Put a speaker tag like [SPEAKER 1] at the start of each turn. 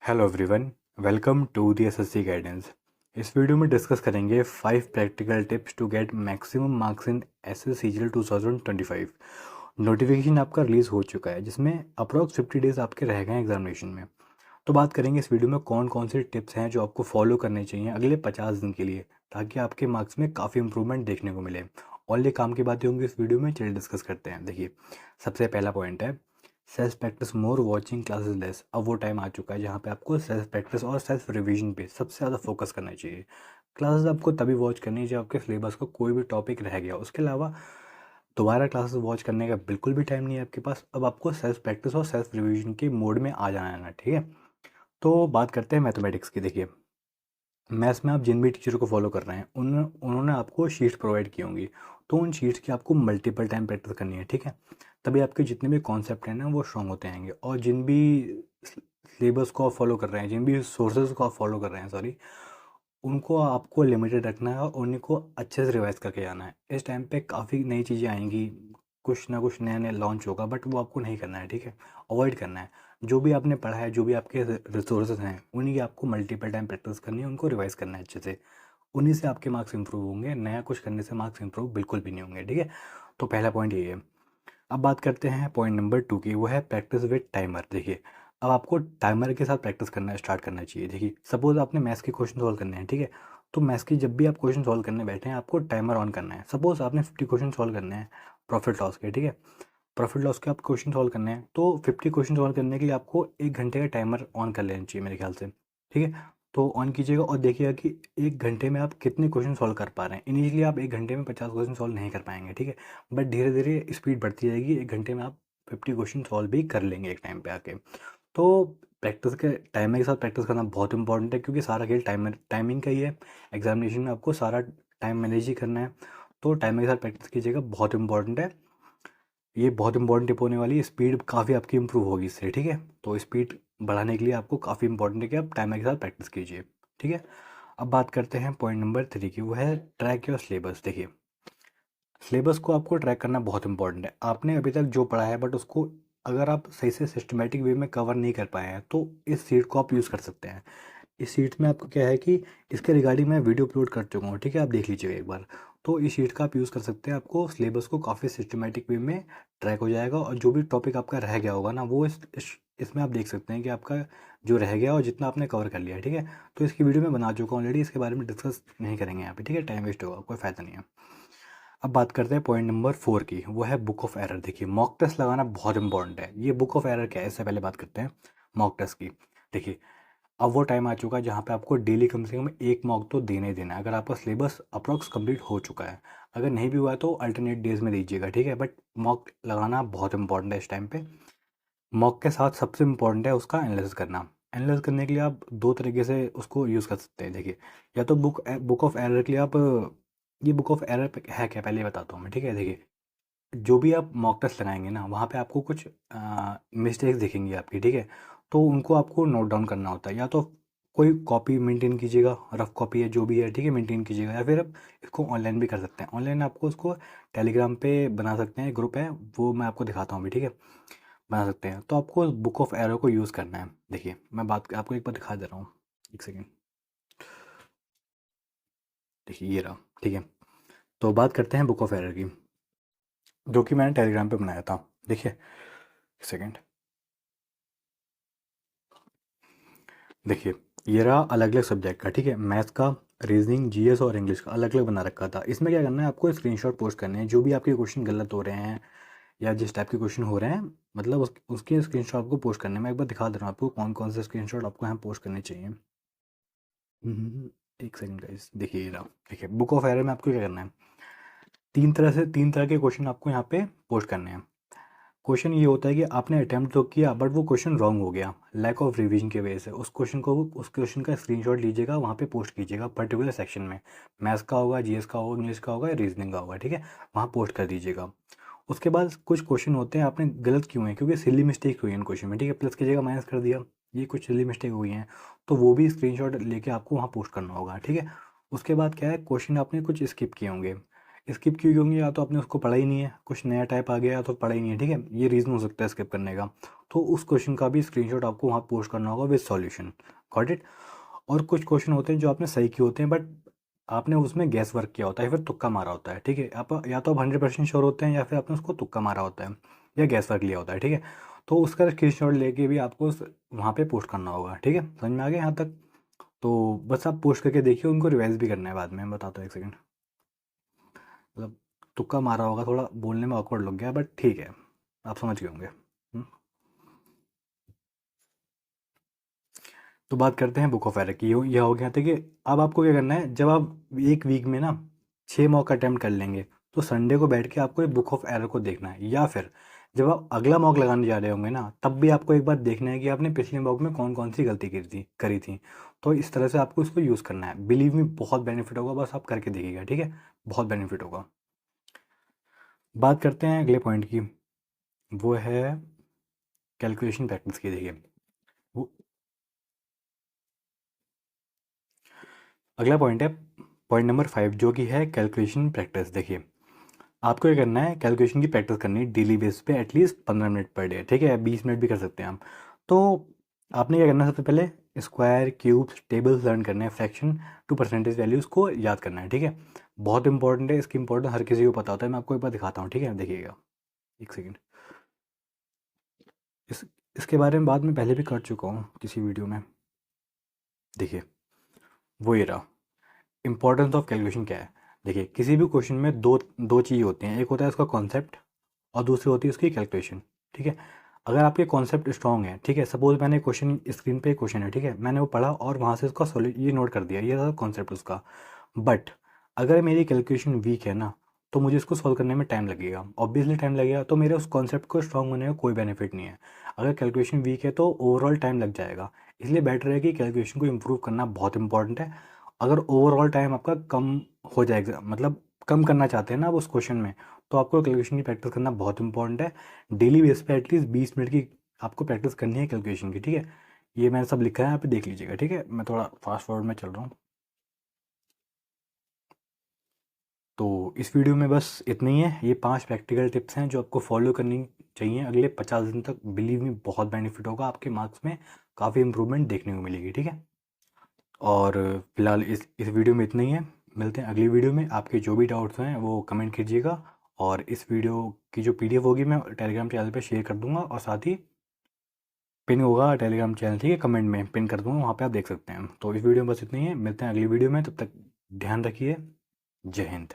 [SPEAKER 1] Hello everyone, welcome to the SSC guidance. इस video में discuss करेंगे 5 practical tips to get maximum marks in SS CGL 2025। Notification आपका release हो चुका है जिसमें अप्रॉक्स 50 डेज आपके रह गए हैं एग्जामिनेशन में। तो बात करेंगे इस वीडियो में कौन कौन से टिप्स हैं जो आपको फॉलो करने चाहिए अगले 50 दिन के लिए, ताकि आपके मार्क्स में काफ़ी इंप्रूवमेंट देखने को मिले। और ये काम की बातें होंगी इस वीडियो में, चलिए डिस्कस करते हैं। देखिए, सबसे पहला पॉइंट है self practice more watching classes less. अब वो टाइम आ चुका है जहाँ पे आपको सेल्फ प्रैक्टिस और सेल्फ रिवीजन पे सबसे ज़्यादा फोकस करना चाहिए। क्लासेस आपको तभी वॉच करनी है जब आपके सिलेबस का कोई भी टॉपिक रह गया, उसके अलावा दोबारा क्लासेस वॉच करने का बिल्कुल भी टाइम नहीं है आपके पास। अब आपको सेल्फ प्रैक्टिस और सेल्फ रिवीजन के मोड में आ जाना है, ठीक है। तो बात करते हैं मैथमेटिक्स की। देखिए, मैथ्स में आप जिन भी टीचर को फॉलो कर रहे हैं उन्होंने आपको शीट्स प्रोवाइड की होंगी, तो उन शीट्स की आपको मल्टीपल टाइम प्रैक्टिस करनी है, ठीक है। तभी आपके जितने भी कॉन्सेप्ट हैं ना वो स्ट्रॉन्ग होते आएंगे। और जिन भी सिलेबस को आप फॉलो कर रहे हैं, जिन भी सोर्सेज को आप फॉलो कर रहे हैं, सॉरी, उनको आपको लिमिटेड रखना है और उनको अच्छे से रिवाइज करके जाना है। इस टाइम पे काफ़ी नई चीज़ें आएंगी, कुछ ना कुछ नया नया लॉन्च होगा, बट वो आपको नहीं करना है, ठीक है। अवॉइड करना है। जो भी आपने पढ़ा है, जो भी आपके रिसोर्सेज हैं, उन्हीं की आपको मल्टीपल टाइम प्रैक्टिस करनी है, उनको रिवाइज करना है अच्छे से। उन्हीं से आपके मार्क्स इंप्रूव होंगे, नया कुछ करने से मार्क्स इंप्रूव बिल्कुल भी नहीं होंगे, ठीक है। तो पहला पॉइंट ये है। अब बात करते हैं पॉइंट नंबर 2 की, वो है प्रैक्टिस विद टाइमर। देखिए, अब आपको टाइमर के साथ प्रैक्टिस करना स्टार्ट करना चाहिए। देखिए, सपोज आपने मैथ्स के क्वेश्चन सॉल्व करने हैं, ठीक है। तो मैथ्स की जब भी आप क्वेश्चन सॉल्व करने बैठे हैं, आपको टाइमर ऑन करना है। सपोज आपने 50 क्वेश्चन सॉल्व करने हैं प्रॉफिट लॉस के, ठीक है। प्रॉफिट लॉस के आप क्वेश्चन सॉल्व करने हैं, तो 50 क्वेश्चन सॉल्व करने के लिए आपको 1 घंटे का टाइमर ऑन कर लेना चाहिए मेरे ख्याल से, ठीक है। तो ऑन कीजिएगा और देखिएगा कि 1 घंटे में आप कितने क्वेश्चन सॉल्व कर पा रहे हैं। इनिशियली आप 1 घंटे में 50 क्वेश्चन सॉल्व नहीं कर पाएंगे, ठीक है। बट धीरे धीरे स्पीड बढ़ती जाएगी, 1 घंटे में आप 50 क्वेश्चन सॉल्व भी कर लेंगे एक टाइम पे आके। तो प्रैक्टिस के टाइमर के साथ प्रैक्टिस करना बहुत इंपॉर्टेंट है, क्योंकि सारा खेल टाइमिंग का ही है। एग्जामिनेशन में आपको सारा टाइम मैनेज ही करना है। तो टाइमर के साथ प्रैक्टिस कीजिएगा, बहुत इंपॉर्टेंट है। ये बहुत इंपॉर्टेंट टिप होने वाली है। स्पीड काफ़ी आपकी इंप्रूव होगी इससे, ठीक है। तो स्पीड बढ़ाने के लिए आपको काफ़ी इंपॉर्टेंट है कि आप टाइमर के साथ प्रैक्टिस कीजिए, ठीक है। अब बात करते हैं पॉइंट नंबर 3 की, वो है ट्रैक योर सिलेबस। देखिए, सिलेबस को आपको ट्रैक करना बहुत इंपॉर्टेंट है। आपने अभी तक जो पढ़ा है, बट उसको अगर आप सही से सिस्टमेटिक वे में कवर नहीं कर पाए हैं, तो इस सीट को आप यूज़ कर सकते हैं। इस शीट में आपको क्या है कि इसके रिगार्डिंग मैं वीडियो अपलोड कर चुका हूँ, ठीक है। आप देख लीजिएगा एक बार। तो इस शीट का आप यूज़ कर सकते हैं, आपको सिलेबस को काफ़ी सिस्टमेटिक वे में ट्रैक हो जाएगा। और जो भी टॉपिक आपका रह गया होगा ना, वो इसमें आप देख सकते हैं कि आपका जो रह गया और जितना आपने कवर कर लिया है, ठीक है। तो इसकी वीडियो मैं बना चुका हूँ ऑलरेडी, इसके बारे में डिस्कस नहीं करेंगे यहाँ पे, ठीक है। टाइम वेस्ट होगा, कोई फ़ायदा नहीं है। अब बात करते हैं पॉइंट नंबर 4 की, वो है बुक ऑफ एरर। देखिए, मॉक टेस्ट लगाना बहुत इंपॉर्टेंट है। ये बुक ऑफ एरर क्या है, इससे पहले बात करते हैं मॉक टेस्ट की। देखिए, अब वो टाइम आ चुका है जहाँ पे आपको डेली कम से कम एक मॉक तो देना ही देना है, अगर आपका सिलेबस अप्रॉक्स कंप्लीट हो चुका है। अगर नहीं भी हुआ है तो अल्टरनेट डेज में दीजिएगा, ठीक है। बट मॉक लगाना बहुत इंपॉर्टेंट है इस टाइम पे। मॉक के साथ सबसे इंपॉर्टेंट है उसका एनालिसिस करना। एनालिसिस करने के लिए आप दो तरीके से उसको यूज़ कर सकते हैं। देखिए, या तो बुक ऑफ एरर के लिए आप, ये बुक ऑफ एरर है क्या पहले बताता हूँ मैं, ठीक है। देखिए, जो भी आप मॉक टेस्ट लगाएंगे ना, वहाँ पे आपको कुछ मिस्टेक्स दिखेंगी आपकी, ठीक है। तो उनको आपको नोट डाउन करना होता है। या तो कोई कॉपी मेंटेन कीजिएगा, रफ कॉपी है जो भी है, ठीक है, मेंटेन कीजिएगा। या फिर आप इसको ऑनलाइन भी कर सकते हैं। ऑनलाइन आपको उसको टेलीग्राम पे बना सकते हैं, ग्रुप है वो, मैं आपको दिखाता हूँ अभी, ठीक है। बना सकते हैं। तो आपको बुक ऑफ एरो को यूज़ करना है। देखिए, मैं बात आपको एक बार दिखा दे रहा हूँ, एक सेकेंड। देखिए, ये रहा, ठीक है। तो बात करते हैं बुक ऑफ एरर की, जो कि मैंने टेलीग्राम पे बनाया था। देखिए, एक सेकेंड। देखिए, ये रहा अलग अलग सब्जेक्ट का, ठीक है। मैथ्स का, रीजनिंग, जीएस और इंग्लिश का अलग अलग बना रखा था। इसमें क्या करना है, आपको स्क्रीनशॉट पोस्ट करने हैं जो भी आपके क्वेश्चन गलत हो रहे हैं या जिस टाइप के क्वेश्चन हो रहे हैं, मतलब उसके स्क्रीनशॉट को पोस्ट करने में। एक बार दिखा दे रहा हूँ आपको कौन कौन से स्क्रीनशॉट आपको यहाँ पोस्ट करने चाहिए। एक सेकंड गाइस, देखिए ये रहा। देखिए, बुक ऑफ एरर में आपको क्या करना है, तीन तरह के क्वेश्चन आपको यहाँ पे पोस्ट करने हैं। क्वेश्चन ये होता है कि आपने अटेम्प्ट तो किया, बट वो क्वेश्चन रॉन्ग हो गया लैक ऑफ रिवीजन की वजह से। उस क्वेश्चन का स्क्रीनशॉट लीजिएगा, वहाँ पे पोस्ट कीजिएगा पर्टिकुलर सेक्शन में। मैथ्स का होगा, जीएस का होगा, इंग्लिश का होगा या रीजनिंग का होगा, ठीक है। वहाँ पोस्ट कर दीजिएगा। उसके बाद कुछ क्वेश्चन होते हैं आपने गलत क्यों है, क्योंकि सिली मिस्टेक हुई है इन क्वेश्चन में, ठीक है। प्लस की जगह माइनस कर दिया, ये कुछ सिली मिस्टेक हुई हैं। तो वो भी स्क्रीनशॉट लेके आपको वहाँ पोस्ट करना होगा, ठीक है। उसके बाद क्या है, क्वेश्चन आपने कुछ स्किप किए होंगे। स्किप क्यों होंगे? या तो आपने उसको पढ़ा ही नहीं है, कुछ नया टाइप आ गया, या तो पढ़ा ही नहीं है, ठीक है, ये रीज़न हो सकता है स्किप करने का। तो उस क्वेश्चन का भी स्क्रीनशॉट आपको वहाँ पोस्ट करना होगा विद सॉल्यूशन। Got it? और कुछ क्वेश्चन होते हैं जो आपने सही किए होते हैं, बट आपने उसमें गैस वर्क किया होता है, फिर तुक्का मारा होता है, ठीक है। आप या तो आप 100% श्योर होते हैं, या फिर आपने उसको तुक्का मारा होता है, या गैस वर्क लिया होता है, ठीक है। तो उसका स्क्रीनशॉट लेके भी आपको वहाँ पे पोस्ट करना होगा, ठीक है। समझ में आ गया यहाँ तक? तो बस आप पोस्ट करके देखिए, उनको रिवाइज भी करना है बाद में, मैं बताता हूँ एक सेकंड। मतलब तुक्का मारा होगा, थोड़ा बोलने में ऑकवर्ड लग गया, बट ठीक है, आप समझ गए होंगे। तो बात करते हैं बुक ऑफ एरर की। यह हो गया था कि अब आपको क्या करना है, जब आप एक वीक में ना 6 मॉक अटैम्प्ट कर लेंगे, तो संडे को बैठ के आपको ये बुक ऑफ एरर को देखना है, या फिर जब आप अगला मॉक लगाने जा रहे होंगे ना, तब भी आपको एक बार देखना है कि आपने पिछले मॉक में कौन कौन सी गलती करी थी। तो इस तरह से आपको इसको यूज़ करना है। बिलीव मी, बहुत बेनिफिट होगा, बस आप करके देखिएगा, ठीक है, बहुत बेनिफिट होगा। बात करते हैं अगले पॉइंट की, वो है कैलकुलेशन प्रैक्टिस की। देखिए, वो अगला पॉइंट है पॉइंट नंबर 5, जो कि है कैलकुलेशन प्रैक्टिस। देखिए, आपको क्या करना है, कैलकुलेशन की प्रैक्टिस करनी है डेली बेस पे, एटलीस्ट 15 मिनट पर डे, ठीक है, 20 मिनट भी कर सकते हैं हम। तो आपने क्या करना है, सबसे पहले स्क्वायर, क्यूब्स, टेबल्स लर्न करने हैं, फ्रैक्शन टू परसेंटेज वैल्यूज़ को याद करना है, ठीक है। बहुत इंपॉर्टेंट है, इसकी इंपॉर्टेंस हर किसी को पता होता है। मैं आपको एक बार दिखाता हूँ, ठीक है, देखिएगा, एक सेकेंड। इसके बारे में बात मैं पहले भी कर चुका हूँ किसी वीडियो में। देखिए, वो ये रहा, इंपॉर्टेंस ऑफ कैलकुलेशन क्या है। देखिए, किसी भी क्वेश्चन में दो दो चीज़ होती हैं, एक होता है उसका कॉन्सेप्ट, और दूसरी होती है उसकी कैलकुलेशन, ठीक है। अगर आपके कॉन्सेप्ट स्ट्रॉन्ग है, ठीक है, सपोज मैंने क्वेश्चन, स्क्रीन पे क्वेश्चन है, ठीक है, मैंने वो पढ़ा और वहाँ से उसका ये नोट कर दिया, ये था कॉन्सेप्ट उसका। बट अगर मेरी कैलकुलेशन वीक है ना, तो मुझे इसको सॉल्व करने में टाइम लगेगा, ऑब्वियसली टाइम लगेगा, तो मेरे उस कॉन्सेप्ट को स्ट्रॉन्ग होने का कोई बेनिफिट नहीं है। अगर कैलकुलेशन वीक है तो ओवरऑल टाइम लग जाएगा। इसलिए बेटर है कि कैलकुलेशन को इम्प्रूव करना बहुत इंपॉर्टेंट है। अगर ओवरऑल टाइम आपका कम हो जाएगा, मतलब कम करना चाहते हैं ना आप उस क्वेश्चन में, तो आपको कैलकुलेशन की प्रैक्टिस करना बहुत इंपॉर्टेंट है। डेली बेस पे एटलीस्ट 20 मिनट की आपको प्रैक्टिस करनी है कैलकुलेशन की, ठीक है। ये मैंने सब लिखा है, यहाँ पे देख लीजिएगा, ठीक है। मैं थोड़ा फास्ट फॉरवर्ड में चल रहा हूँ। तो इस वीडियो में बस इतना ही है। ये 5 प्रैक्टिकल टिप्स हैं जो आपको फॉलो करनी चाहिए अगले 50 दिन तक। बिलीव मी, बहुत बेनिफिट होगा, आपके मार्क्स में काफ़ी इंप्रूवमेंट देखने को मिलेगी, ठीक है। और फिलहाल इस वीडियो में इतना ही है। मिलते हैं अगली वीडियो में। आपके जो भी डाउट्स हैं वो कमेंट कीजिएगा, और इस वीडियो की जो PDF होगी मैं टेलीग्राम चैनल पे शेयर कर दूंगा, और साथ ही पिन होगा टेलीग्राम चैनल, ठीक है, कमेंट में पिन कर दूंगा, वहाँ पे आप देख सकते हैं। तो इस वीडियो में बस इतना ही है। मिलते हैं अगली वीडियो में, तब तक ध्यान रखिए। जय हिंद।